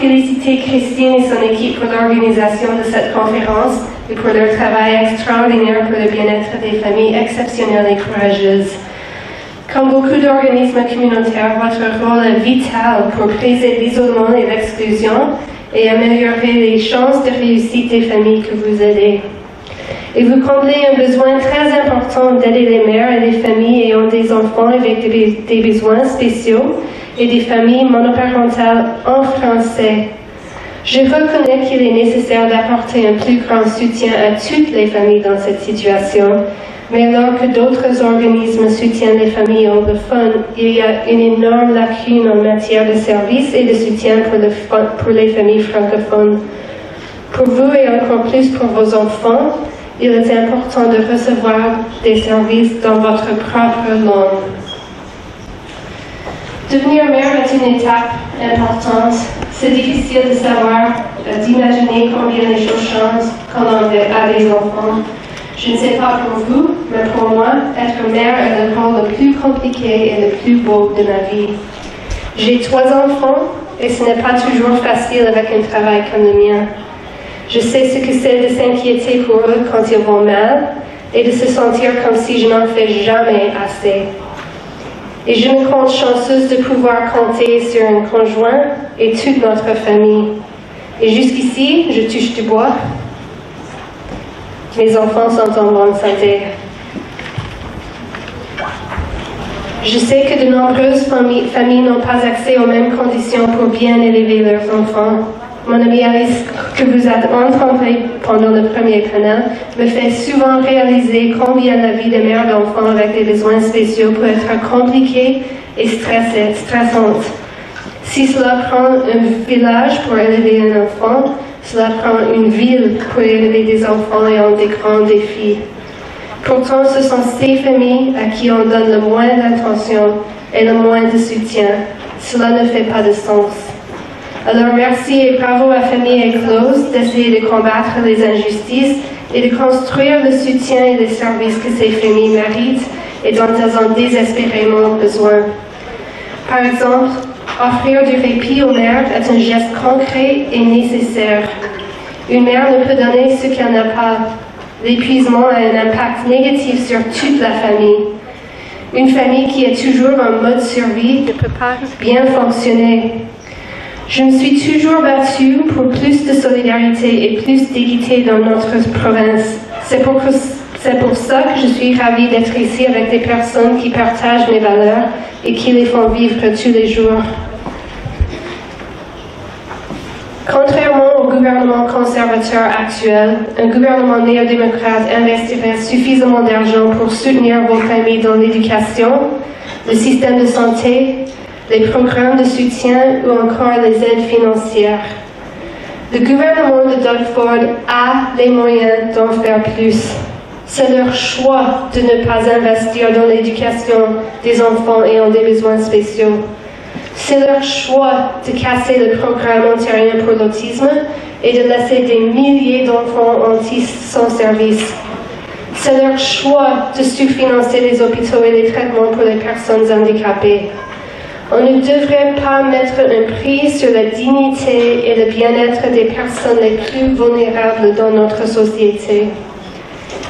féliciter Christine et son équipe pour l'organisation de cette conférence et pour leur travail extraordinaire pour le bien-être des familles exceptionnelles et courageuses. Comme beaucoup d'organismes communautaires, votre rôle est vital pour briser l'isolement et l'exclusion et améliorer les chances de réussite des familles que vous aidez. Et vous comblez un besoin très important d'aider les mères et les familles ayant des enfants avec des besoins spéciaux et des familles monoparentales en français. Je reconnais qu'il est nécessaire d'apporter un plus grand soutien à toutes les familles dans cette situation, mais alors que d'autres organismes soutiennent les familles anglophones, il y a une énorme lacune en matière de services et de soutien pour les familles francophones. Pour vous et encore plus pour vos enfants, il est important de recevoir des services dans votre propre langue. Devenir mère est une étape importante. C'est difficile de savoir, d'imaginer combien les choses changent quand on a des enfants. Je ne sais pas pour vous, mais pour moi, être mère est le rôle le plus compliqué et le plus beau de ma vie. J'ai 3 enfants et ce n'est pas toujours facile avec un travail comme le mien. Je sais ce que c'est de s'inquiéter pour eux quand ils vont mal et de se sentir comme si je n'en fais jamais assez. Et je me compte chanceuse de pouvoir compter sur un conjoint et toute notre famille. Et jusqu'ici, je touche du bois. Mes enfants sont en bonne santé. Je sais que de nombreuses familles n'ont pas accès aux mêmes conditions pour bien élever leurs enfants. Mon amie Alice, que vous avez entendu pendant le premier panel, me fait souvent réaliser combien la vie de mère d'enfants avec des besoins spéciaux peut être compliquée et stressante. Si cela prend un village pour élever un enfant, cela prend une ville pour élever des enfants ayant des grands défis. Pourtant, ce sont ces familles à qui on donne le moins d'attention et le moins de soutien. Cela ne fait pas de sens. Alors merci et bravo à Famille Éclose d'essayer de combattre les injustices et de construire le soutien et les services que ces familles méritent et dont elles ont désespérément besoin. Par exemple, offrir du répit aux mères est un geste concret et nécessaire. Une mère ne peut donner ce qu'elle n'a pas. L'épuisement a un impact négatif sur toute la famille. Une famille qui est toujours en mode survie ne peut pas bien fonctionner. Je me suis toujours battue pour plus de solidarité et plus d'équité dans notre province. C'est pour ça que je suis ravie d'être ici avec des personnes qui partagent mes valeurs et qui les font vivre tous les jours. Contrairement au gouvernement conservateur actuel, un gouvernement néo-démocrate investirait suffisamment d'argent pour soutenir vos familles dans l'éducation, le système de santé, les programmes de soutien ou encore les aides financières. Le gouvernement de Doug Ford a les moyens d'en faire plus. C'est leur choix de ne pas investir dans l'éducation des enfants ayant des besoins spéciaux. C'est leur choix de casser le programme ontarien pour l'autisme et de laisser des milliers d'enfants autistes sans service. C'est leur choix de sous-financer les hôpitaux et les traitements pour les personnes handicapées. On ne devrait pas mettre un prix sur la dignité et le bien-être des personnes les plus vulnérables dans notre société.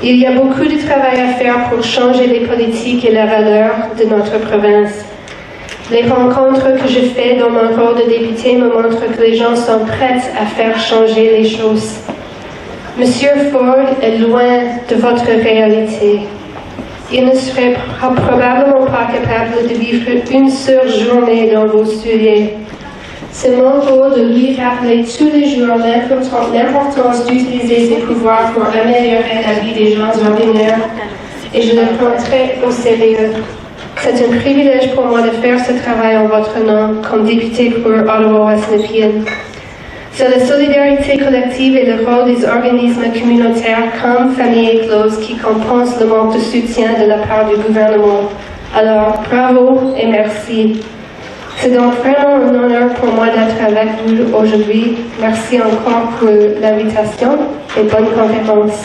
Il y a beaucoup de travail à faire pour changer les politiques et les valeurs de notre province. Les rencontres que je fais dans mon rôle de député me montrent que les gens sont prêts à faire changer les choses. Monsieur Ford est loin de votre réalité. Il ne serait probablement pas capable de vivre une seule journée dans vos souliers. C'est mon rôle de lui rappeler tous les jours l'importance d'utiliser ses pouvoirs pour améliorer la vie des gens ordinaires, et je le prends très au sérieux. C'est un privilège pour moi de faire ce travail en votre nom, comme député pour Ottawa-West Nepean. C'est la solidarité collective et le rôle des organismes communautaires comme Famille Éclose qui compensent le manque de soutien de la part du gouvernement. Alors, bravo et merci. C'est donc vraiment un honneur pour moi d'être avec vous aujourd'hui. Merci encore pour l'invitation et bonne conférence.